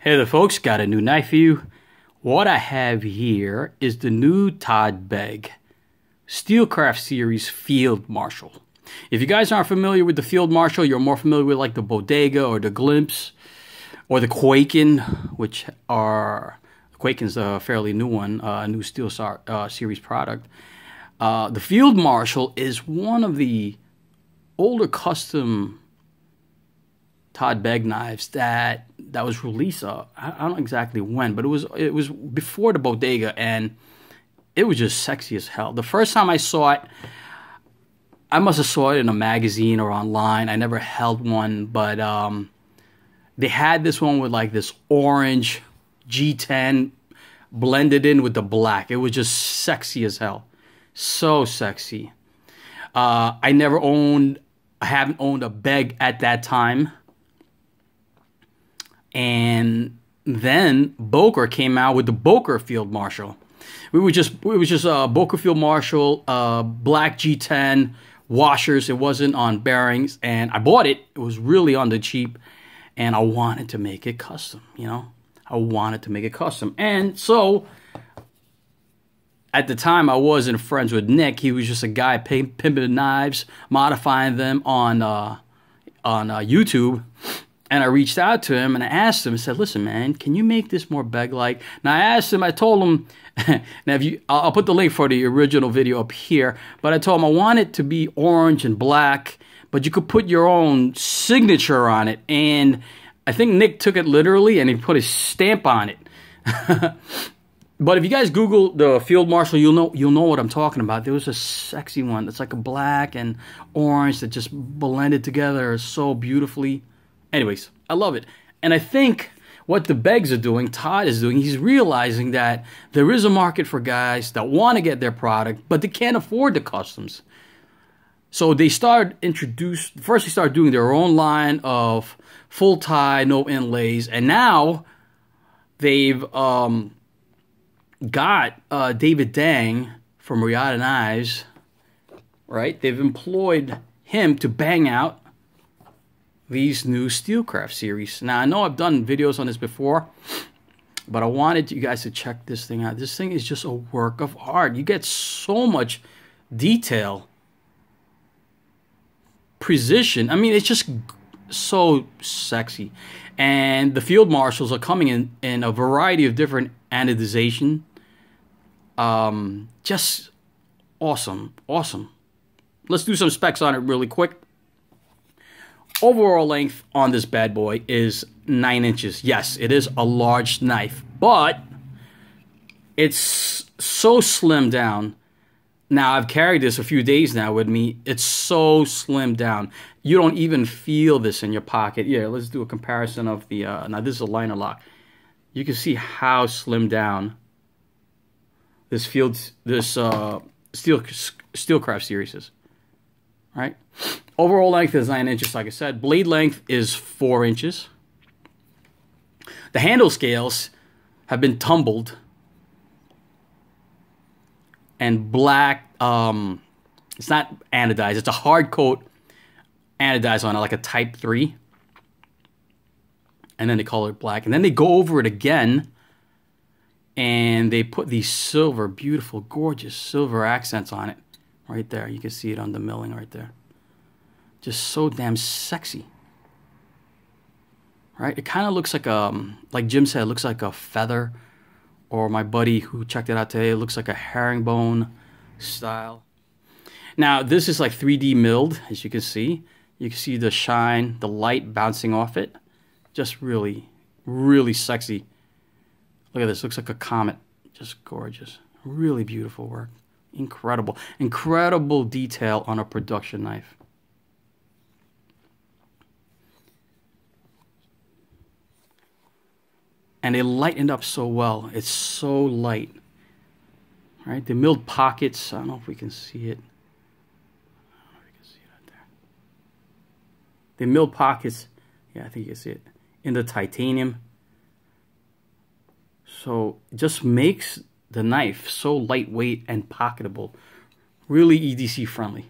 Hey there folks, got a new knife for you. What I have here is the new Todd Begg Steelcraft Series Field Marshal. If you guys aren't familiar with the Field Marshal, you're more familiar with like the Bodega or the Glimpse or the Quaken, which are, Quaken's a fairly new one, a new Steel Series product. The Field Marshal is one of the older custom Todd Begg knives that was released. I don't know exactly when, but it was before the Bodega, and it was just sexy as hell. The first time I saw it, I must have saw it in a magazine or online. I never held one, but they had this one with like this orange G10 blended in with the black. It was just sexy as hell, so sexy. I haven't owned a Begg at that time. And then Boker came out with the Boker Field Marshal. It was just Boker Field Marshal, black G10 washers. It wasn't on bearings, and I bought it. It was really on the cheap, and I wanted to make it custom. You know, I wanted to make it custom, and so at the time I wasn't friends with Nick. He was just a guy pimping the knives, modifying them on YouTube. And I reached out to him and I asked him, I said, listen, man, can you make this more Begg-like? Now, I told him, now I'll put the link for the original video up here, but I told him I want it to be orange and black, but you could put your own signature on it. And I think Nick took it literally and he put his stamp on it. But if you guys Google the Field Marshal, you'll know what I'm talking about. There was a sexy one that's like a black and orange that just blended together so beautifully. Anyways, I love it. And I think what the Beggs are doing, Todd is doing, he's realizing that there is a market for guys that want to get their product, but they can't afford the customs. So they started doing their own line of full tie, no inlays, and now they've got David Dang from Riata Knives, right? They've employed him to bang out these new Steelcraft series. Now, I know I've done videos on this before, but I wanted you guys to check this thing out. This thing is just a work of art. You get so much detail, precision. I mean, it's just so sexy. And the Field Marshals are coming in a variety of different anodization. Just awesome, awesome. Let's do some specs on it really quick. Overall length on this bad boy is 9 inches. Yes, it is a large knife, but it's so slimmed down. Now, I've carried this a few days now with me. It's so slimmed down. You don't even feel this in your pocket. Yeah, let's do a comparison of the, now this is a liner lock. You can see how slimmed down this Steelcraft series is, right? Overall length is 9 inches, like I said. Blade length is 4 inches. The handle scales have been tumbled and black. It's not anodized. It's a hard coat anodized on it, like a Type 3. And then they color it black. And then they go over it again, and they put these silver, beautiful, gorgeous silver accents on it. Right there. You can see it on the milling right there. Just so damn sexy, right? It kind of looks like Jim said, it looks like a feather, or my buddy who checked it out today, it looks like a herringbone style. Now, this is like 3D milled, as you can see. You can see the shine, the light bouncing off it. Just really, really sexy. Look at this, looks like a comet. Just gorgeous, really beautiful work. Incredible, incredible detail on a production knife. And they lightened up so well. It's so light. Right? The milled pockets. I don't know if we can see it. I don't know if you can see it out there. The milled pockets. Yeah, I think you can see it. In the titanium. So it just makes the knife so lightweight and pocketable. Really EDC friendly.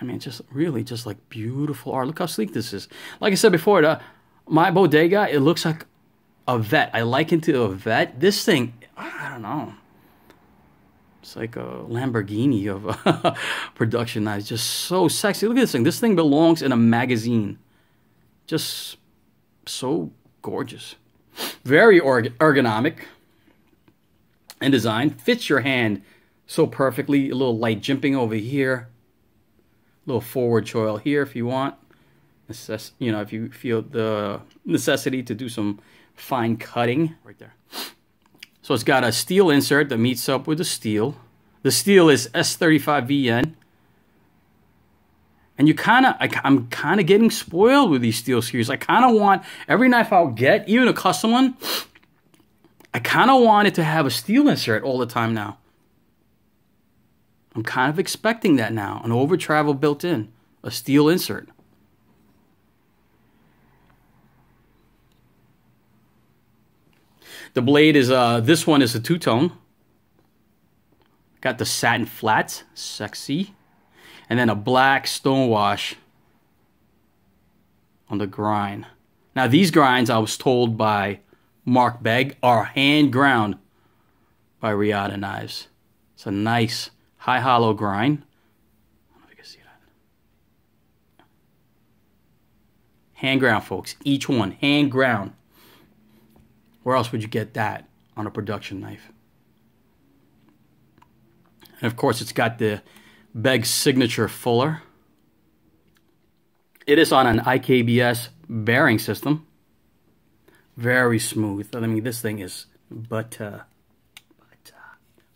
I mean, just really just like beautiful art. Look how sleek this is. Like I said before, my bodega, it looks like a vet. I liken to a vet. This thing, I don't know. It's like a Lamborghini of production knives. Just so sexy. Look at this thing. This thing belongs in a magazine. Just so gorgeous. Very ergonomic in design. Fits your hand so perfectly. A little light jimping over here. A little forward choil here if you want. You know, if you feel the necessity to do some fine cutting. Right there. So it's got a steel insert that meets up with the steel. The steel is S35VN. And I'm kind of getting spoiled with these steel series. I kind of want every knife I'll get, even a custom one, I kind of want it to have a steel insert all the time now. I'm kind of expecting that now. An over travel built in. A steel insert. The blade is, this one is a two-tone. Got the satin flats, sexy. And then a black stonewash on the grind. Now these grinds, I was told by Mark Begg, are hand ground by Riata Knives. It's a nice high hollow grind. I don't know if you can see that. Hand ground, folks. Each one, hand ground. Where else would you get that on a production knife? And of course, it's got the Begg signature fuller. It is on an IKBS bearing system. Very smooth. I mean, this thing is butter.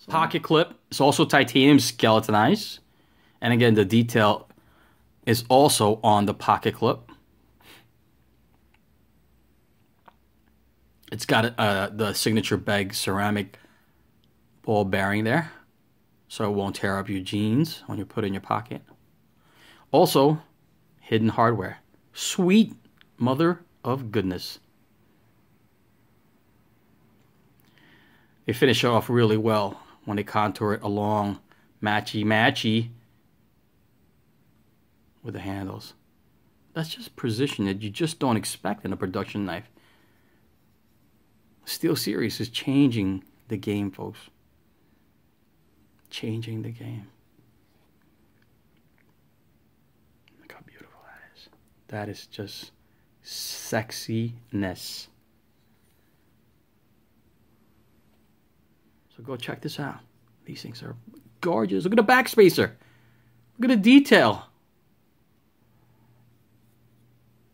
Pocket clip is also titanium skeletonized. And again, the detail is also on the pocket clip. It's got the signature Begg ceramic ball bearing there, so it won't tear up your jeans when you put it in your pocket. Also, hidden hardware. Sweet mother of goodness. They finish off really well when they contour it along matchy with the handles. That's just precision that you just don't expect in a production knife. Steel Series is changing the game, folks. Changing the game. Look how beautiful that is. That is just sexiness. So go check this out. These things are gorgeous. Look at the backspacer. Look at the detail.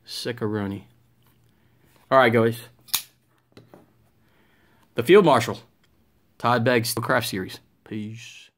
Sick-a-rooney. All right, guys. The Field Marshal, Todd Begg Steelcraft Series. Peace.